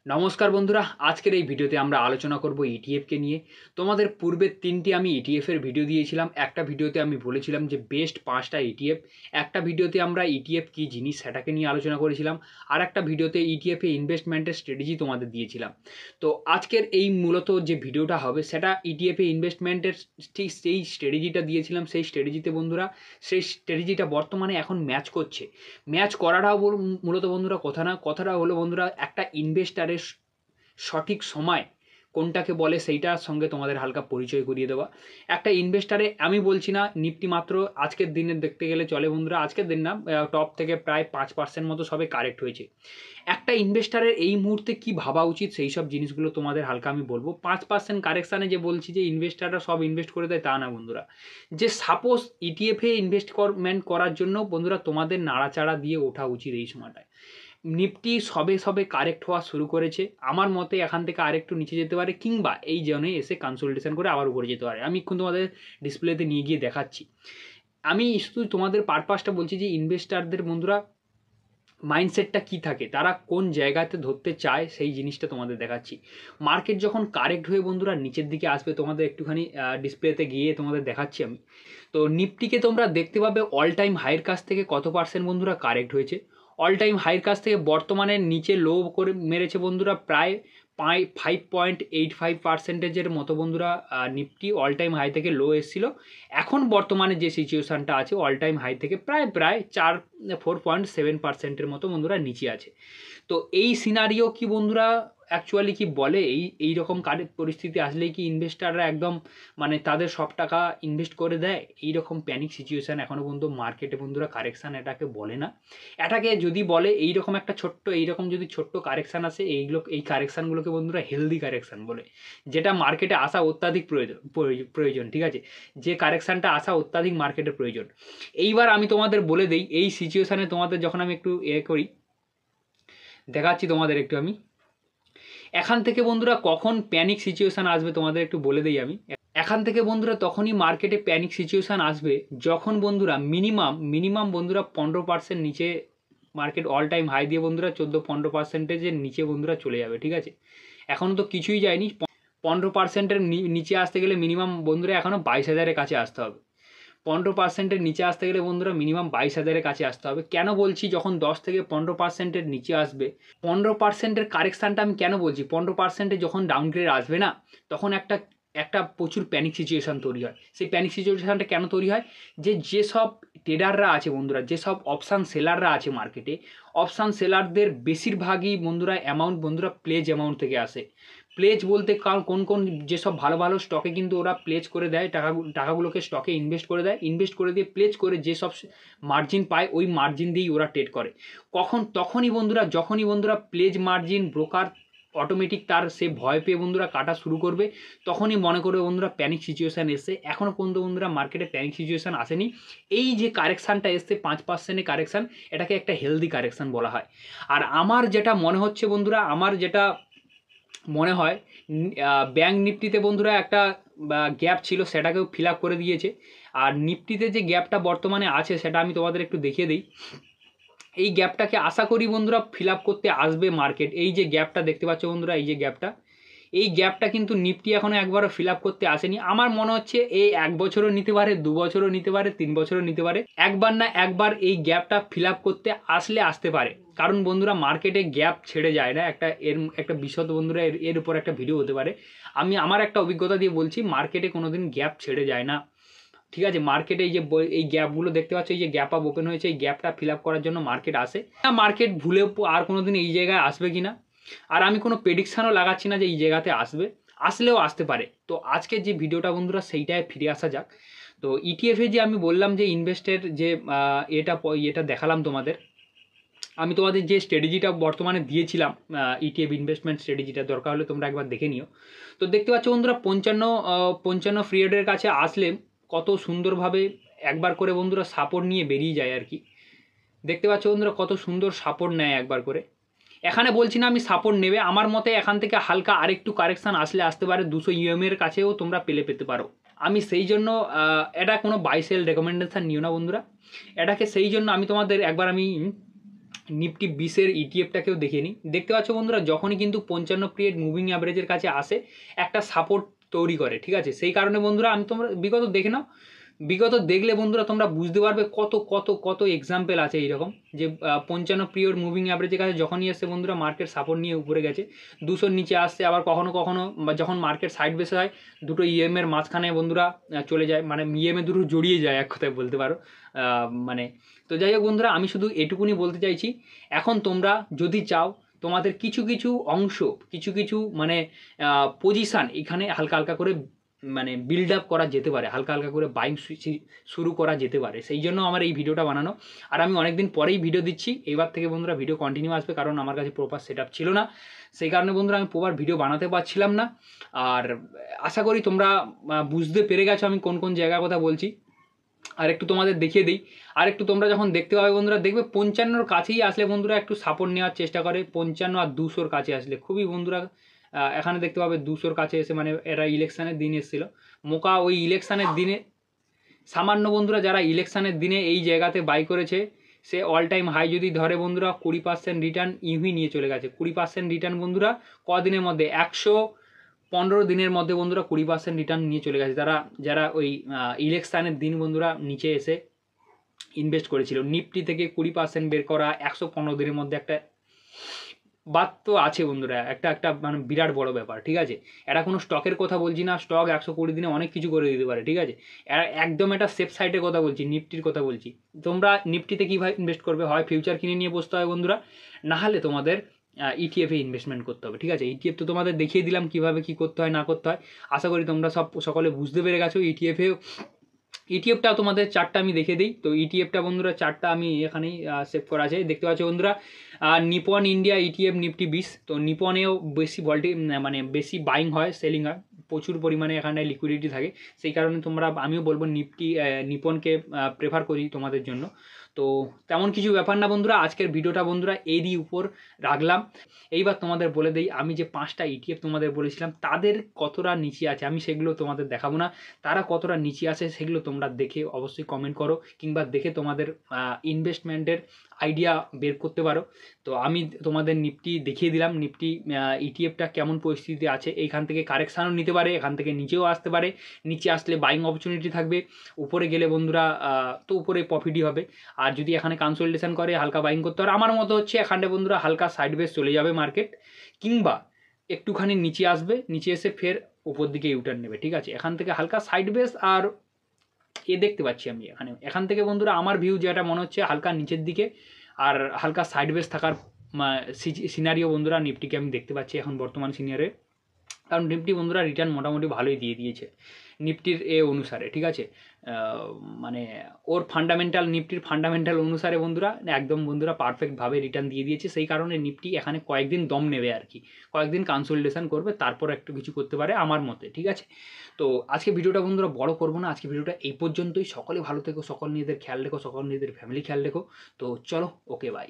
নমস্কার বন্ধুরা, আজকের এই ভিডিওতে আমরা আলোচনা করব ইটিএফকে নিয়ে। তোমাদের পূর্বে 3টি আমি ইটিএফের ভিডিও দিয়েছিলাম। একটা ভিডিওতে আমি বলেছিলাম যে বেস্ট 5টা ইটিএফ। একটা ভিডিওতে আমরা ইটিএফ কী জিনিস সেটাকে নিয়ে আলোচনা করেছিলাম। আর একটা ভিডিওতে ইটিএফে ইনভেস্টমেন্টের স্ট্র্যাটেজি তোমাদের দিয়েছিলাম। তো আজকের এই মূলত যে ভিডিওটা হবে সেটা ইটিএফে ইনভেস্টমেন্টের ঠিক সেই স্ট্র্যাটেজিটা দিয়েছিলাম। সেই স্ট্র্যাটেজিতে বন্ধুরা, সেই স্ট্র্যাটেজিটা বর্তমানে এখন ম্যাচ করছে। ম্যাচ করাটাও মূলত বন্ধুরা কথাটা হলো বন্ধুরা, একটা ইনভেস্টারের সঠিক সময় কোনটাকে বলে সেইটার সঙ্গে তোমাদের হালকা পরিচয় করিয়ে দেওয়া। একটা ইনভেস্টারে আমি বলছি না নিফটি মাত্র আজকের দিনে দেখতে গেলে চলে বন্ধুরা, আজকের দিন না, টপ থেকে প্রায় 5% মতো সবে কারেক্ট হয়েছে। একটা ইনভেস্টারের এই মুহূর্তে কি ভাবা উচিত সেই সব জিনিসগুলো তোমাদের হালকা আমি বলবো। 5% কারেকশানে যে বলছি যে ইনভেস্টাররা সব ইনভেস্ট করে দেয় তা না বন্ধুরা। যে সাপোজ ইটিএফে ইনভেস্টমেন্ট করার জন্য বন্ধুরা তোমাদের নাড়াচাড়া দিয়ে ওঠা উচিত এই সময়টায়। নিফটি সবে কারেক্ট হওয়া শুরু করেছে, আমার মতে এখান থেকে আরেকটু নিচে যেতে পারে, কিংবা এই জোনে এসে কনসোলিডেশন করে আবার উপরে যেতে পারে। আমি এখন তোমাদের ডিসপ্লেতে নিয়ে গিয়ে দেখাচ্ছি। আমি শুধু তোমাদের পারপাসটা বলছি যে ইনভেস্টারদের বন্ধুরা মাইন্ডসেটটা কী থাকে, তারা কোন জায়গাতে ধরতে চায় সেই জিনিসটা তোমাদের দেখাচ্ছি। মার্কেট যখন কারেক্ট হয়ে বন্ধুরা নিচের দিকে আসবে, তোমাদের একটুখানি ডিসপ্লেতে গিয়ে তোমাদের দেখাচ্ছি আমি। তো নিফটিকে তোমরা দেখতে পাবে অল টাইম হাইয়ের কাছ থেকে কত পার্সেন্ট বন্ধুরা কারেক্ট হয়েছে। অল টাইম হাইয়ের কাছ থেকে বর্তমানে নিচে লো করে মেরেছে বন্ধুরা প্রায় 5.85%-এর মতো বন্ধুরা। নিফটি অল টাইম হাই থেকে লো এসেছিলো। এখন বর্তমানে যে সিচুয়েশানটা আছে অল টাইম হাই থেকে প্রায় 4.7%-এর মতো বন্ধুরা নিচে আছে। তো এই সিনারিও কি বন্ধুরা অ্যাকচুয়ালি কি বলে, এই রকম পরিস্থিতি আসলেই কি ইনভেস্টাররা একদম মানে তাদের সব টাকা ইনভেস্ট করে দেয়? এই রকম প্যানিক সিচুয়েশান এখনও পর্যন্ত মার্কেটে বন্ধুরা কারেকশান এটাকে বলে না। এটাকে যদি বলে এইরকম একটা এইরকম যদি ছোট্ট কারেকশান আসে, এই কারেকশানগুলোকে বন্ধুরা হেলদি কারেকশান বলে, যেটা মার্কেটে আসা অত্যাধিক প্রয়োজন। ঠিক আছে, যে কারেকশানটা আসা অত্যাধিক মার্কেটের প্রয়োজন। এইবার আমি তোমাদের বলে দিই এই সিচুয়েশানে তোমাদের যখন আমি একটু করি দেখাচ্ছি তোমাদের একটু আমি এখান থেকে বন্ধুরা কখন প্যানিক সিচুয়েশান আসবে তোমাদের একটু বলে দিই আমি। এখান থেকে বন্ধুরা তখনই মার্কেটে প্যানিক সিচুয়েশান আসবে যখন বন্ধুরা মিনিমাম বন্ধুরা 15% নিচে মার্কেট অল টাইম হাই দিয়ে বন্ধুরা 14-15%-এর নিচে বন্ধুরা চলে যাবে। ঠিক আছে, এখনও তো কিছুই যায়নি। 15%-এর নিচে আসতে গেলে মিনিমাম বন্ধুরা এখনও 22,000-এর কাছে আসতে হবে। 15%-এর নিচে আসতে গেলে বন্ধুরা মিনিমাম 22,000-এর কাছে আসতে হবে। কেন বলছি যখন 10 থেকে 15%-এর নিচে আসবে, 15%-এর কারেকশানটা আমি কেন বলছি, 15%-এ যখন ডাউনগ্রেড আসবে না, তখন একটা প্রচুর প্যানিক সিচুয়েশান তৈরি হয়। সেই প্যানিক সিচুয়েশানটা কেন তৈরি হয়, যেসব ট্রেডাররা আছে বন্ধুরা, যেসব অপশান সেলাররা আছে মার্কেটে, অপশান সেলারদের বেশিরভাগই বন্ধুরা অ্যামাউন্ট বন্ধুরা প্লেজ অ্যামাউন্ট থেকে আসে। প্লেজ বলতে কোন যেসব ভালো স্টকে কিন্তু ওরা প্লেজ করে দেয়, টাকাগুলোকে স্টকে ইনভেস্ট করে দেয়, ইনভেস্ট করে দিয়ে প্লেজ করে যেসব মার্জিন পায় ওই মার্জিন দিয়েই ওরা ট্রেড করে। যখনই বন্ধুরা প্লেজ মার্জিন ব্রোকার অটোমেটিক তার সে ভয় পেয়ে বন্ধুরা কাটা শুরু করবে, তখনই মনে করবে বন্ধুরা প্যানিক সিচুয়েশান এসছে। এখনও পর্যন্ত বন্ধুরা মার্কেটে প্যানিক সিচুয়েশান আসেনি। এই যে কারেকশানটা এসছে 5%-এর কারেকশান, এটাকে একটা হেলদি কারেকশান বলা হয়। আর আমার যেটা মনে হচ্ছে বন্ধুরা, আমার যেটা মনে হয় ব্যাঙ্ক নিফটিতে বন্ধুরা একটা গ্যাপ ছিল, সেটাকেও ফিল আপ করে দিয়েছে। আর নিফটিতে যে গ্যাপটা বর্তমানে আছে সেটা আমি তোমাদের একটু দেখিয়ে দিই। এই গ্যাপটাকে আশা করি বন্ধুরা ফিল আপ করতে আসবে মার্কেট। এই যে গ্যাপটা দেখতে পাচ্ছ বন্ধুরা, এই গ্যাপটা কিন্তু নিফটি এখনও একবারও ফিল আপ করতে আসেনি। আমার মনে হচ্ছে এই 1 বছরও নিতে পারে, 2 বছরও নিতে পারে, 3 বছরও নিতে পারে। একবার না একবার এই গ্যাপটা ফিল আপ করতে আসতে পারে। কারণ বন্ধুরা মার্কেটে গ্যাপ ছেড়ে যায় না, একটা বিশদ বন্ধুরা এর উপর একটা ভিডিও হতে পারে। আমি আমার একটা অভিজ্ঞতা দিয়ে বলছি, মার্কেটে কোনোদিন গ্যাপ ছেড়ে যায় না। ঠিক আছে, মার্কেটে এই গ্যাপগুলো দেখতে পাচ্ছ, এই যে গ্যাপ আপ ওপেন হয়েছে, এই গ্যাপটা ফিল আপ করার জন্য মার্কেট আসে না। মার্কেট ভুলে আর কোনোদিন এই জায়গায় আসবে কি না, আর আমি কোনো প্রেডিকশানও লাগাচ্ছি না যে এই জায়গাতে আসবে, আসলেও আসতে পারে। তো আজকের যে ভিডিওটা বন্ধুরা সেইটায় ফিরে আসা যাক। তো ইটিএফে যে আমি বললাম যে ইনভেস্টের যে এটা দেখালাম তোমাদের, আমি তোমাদের যে স্ট্র্যাটেজিটা বর্তমানে দিয়েছিলাম, ইটিএফ ইনভেস্টমেন্ট স্ট্র্যাটেজিটা দরকার হলে তোমরা একবার দেখে নিও। তো দেখতে পাচ্ছ বন্ধুরা 55 পিরিয়ডের কাছে আসলে কত সুন্দরভাবে একবার করে বন্ধুরা সাপোর্ট নিয়ে বেরিয়ে যায় আর কি। দেখতে পাচ্ছ বন্ধুরা কত সুন্দর সাপোর্ট নেয় একবার করে। এখানে বলছি না আমি সাপোর্ট নেবে, আমার মতে এখান থেকে হালকা আরেকটু কারেকশান আসতে পারে, 200 ইউএমের কাছেও তোমরা পেতে পারো। আমি সেই জন্য এটা কোনো বাই সেল রেকমেন্ডেশন নিও না বন্ধুরা, এটাকে সেই জন্য আমি তোমাদের একবার আমি নিফটি 20-এর ইটিএফটাকেও দেখে নিই। দেখতে পাচ্ছ বন্ধুরা, যখনই কিন্তু 55 পিরিয়ড মুভিং অ্যাভারেজের কাছে আসে একটা সাপোর্ট তৈরি করে, ঠিক আছে। সেই কারণে বন্ধুরা তোমরা বিগত দেখে নাও, বিগত দেখলে বন্ধুরা তোমরা বুঝতে পারবে কত কত কত এক্সাম্পল আছে এইরকম, যে 55 পিরিয়ড মুভিং অ্যাভারেজের কাছে যখনই এসে বন্ধুরা মার্কেট সাপোর্ট নিয়ে উপরে গেছে, 200-র নিচে আসছে, আবার কখনো কখনো যখন মার্কেট সাইড বেসে হয় দুটো ইএমের মাঝখানে বন্ধুরা চলে যায়, মানে ইএমএ দুটো জড়িয়ে যায় এক কথায় বলতে পারো। মানে তো যাই হোক বন্ধুরা, আমি শুধু এটুকুনি বলতে চাইছি, এখন তোমরা যদি চাও তোমাদের কিছু কিছু অংশ, কিছু কিছু মানে পজিশান এখানে হালকা হালকা করে মানে বিল্ড আপ করা যেতে পারে, হালকা হালকা করে বাইং শুরু করা যেতে পারে, সেই জন্য আমার এই ভিডিওটা বানানো। আর আমি অনেকদিন পরেই ভিডিও দিচ্ছি, এবার থেকে বন্ধুরা ভিডিও কন্টিনিউ আসবে, কারণ আমার কাছে প্রপার সেট আপ ছিল না, সেই কারণে বন্ধুরা আমি প্রপার ভিডিও বানাতে পারছিলাম না। আর আশা করি তোমরা বুঝতে পেরে গেছো আমি কোন কোন জায়গার কথা বলছি। আর একটু তোমাদের দেখিয়ে দিই, আর একটু তোমরা যখন দেখতে পাবে বন্ধুরা, দেখবে 55-র কাছেই আসলে বন্ধুরা একটু সাপোর্ট নেওয়ার চেষ্টা করে, 55 আর 200-র কাছে আসলে খুবই বন্ধুরা এখানে দেখতে পাবে 200-র কাছে এসে, মানে এরা ইলেকশানের দিন এসেছিলো মোকা, ওই ইলেকশানের দিনে সামান্য বন্ধুরা যারা ইলেকশানের দিনে এই জায়গাতে বাই করেছে, সে অল টাইম হাই যদি ধরে বন্ধুরা 20% রিটার্ন ইউহি নিয়ে চলে গেছে। 20% রিটার্ন বন্ধুরা কদিনের মধ্যে, 115 দিনের মধ্যে বন্ধুরা 20% রিটার্ন নিয়ে চলে গেছে, যারা ওই ইলেকশানের দিন বন্ধুরা নিচে এসে ইনভেস্ট করেছিল। নিফটি থেকে 20% বের করা 115 দিনের মধ্যে একটা বাদ তো আছে বন্ধুরা, একটা মানে বিরাট বড় ব্যাপার, ঠিক আছে। এরা কোনো স্টকের কথা বলছি না, স্টক 120 দিনে অনেক কিছু করে দিতে পারে, ঠিক আছে। এরা একদম একটা সেফ সাইডের কথা বলছি, নিফটির কথা বলছি। তোমরা নিফটিতে কীভাবে ইনভেস্ট করবে, হয় ফিউচার কিনে নিয়ে বসতে হবে বন্ধুরা, নাহলে তোমাদের ইটিএফে ইনভেস্টমেন্ট করতে হবে, ঠিক আছে। ইটিএফ তো তোমাদের দেখিয়ে দিলাম কীভাবে কী করতে হয় না করতে হয়, আশা করি তোমরা সকলে বুঝতে পেরে গেছো। ইটিএফটা তোমাদের চারটা আমি দেখে দিই। তো ইটিএফটা বন্ধুরা চারটা আমি এখানেই সেভ করা আছে, দেখতে পাচ্ছ বন্ধুরা। নিপন ইন্ডিয়া ইটিএফ নিফটি 20, তো নিপনেও বেশি মানে বেশি বাইং হয়, সেলিং হয়, প্রচুর পরিমাণে এখানে লিকুইডিটি থাকে, সেই কারণে আমিও বলবো নিপনকে প্রেফার করি তোমাদের জন্য। তো তেমন কিছু ব্যাপার না বন্ধুরা, আজকের ভিডিওটা বন্ধুরা এরই উপর রাখলাম। এইবার তোমাদের বলে দিই, আমি যে 5টা ইটিএফ তোমাদের বলেছিলাম তাদের কতটা নিচে আছে আমি সেগুলো তোমাদের দেখাবো না, তারা কতটা নিচে আছে সেগুলো তোমরা দেখে অবশ্যই কমেন্ট করো, কিংবা দেখে তোমাদের ইনভেস্টমেন্টের আইডিয়া বের করতে পারো। তো আমি তোমাদের নিফটি দেখিয়ে দিলাম, নিফটি ইটিএফটা কেমন পরিস্থিতি আছে, এইখান থেকে কারেকশানও নিতে পারে, এখান থেকে নিচেও আসতে পারে, নিচে আসলে বাইং অপরচুনিটি থাকবে, উপরে গেলে বন্ধুরা তো উপরে প্রফিটই হবে। আর যদি এখানে কনসোলিডেশন করে হালকা বাইং করতে পারে, আমার মতো হচ্ছে এখানে বন্ধুরা হালকা সাইড বেস চলে যাবে মার্কেট, কিংবা একটুখানি নিচে আসবে, নিচে এসে ফের উপর দিকে ইউটার্ন নেবে, ঠিক আছে। এখান থেকে হালকা সাইড বেস আর দেখতে পাচ্ছি আমি এখান থেকে বন্ধুরা আমার ভিউ যেটা মনে হচ্ছে হালকা নিচের দিকে আর হালকা সাইড বেস থাকার সিনারিও বন্ধুরা নিফটিকে আমি দেখতে পাচ্ছি এখন বর্তমান সিনিয়রে, কারণ নিফটি বন্ধুরা রিটার্ন মোটামুটি ভালোই দিয়ে দিয়েছে নিফটির অনুসারে, ঠিক আছে। মানে ওর নিফটির ফান্ডামেন্টাল অনুসারে বন্ধুরা একদম বন্ধুরা পারফেক্টভাবে রিটার্ন দিয়ে দিয়েছে, সেই কারণে নিফটি এখানে কয়েকদিন দম নেবে আর কি, কয়েকদিন কনসোলিডেশন করবে, তারপর একটু কিছু করতে পারে আমার মতে, ঠিক আছে। তো আজকে ভিডিওটা বন্ধুরা বড় করবো না, আজকে ভিডিওটা এই পর্যন্তই। সকলে ভালো থেকো, সকল নিজেদের খেয়াল রেখো, সকল নিজেদের ফ্যামিলি খেয়াল রেখো। তো চলো, ওকে বাই।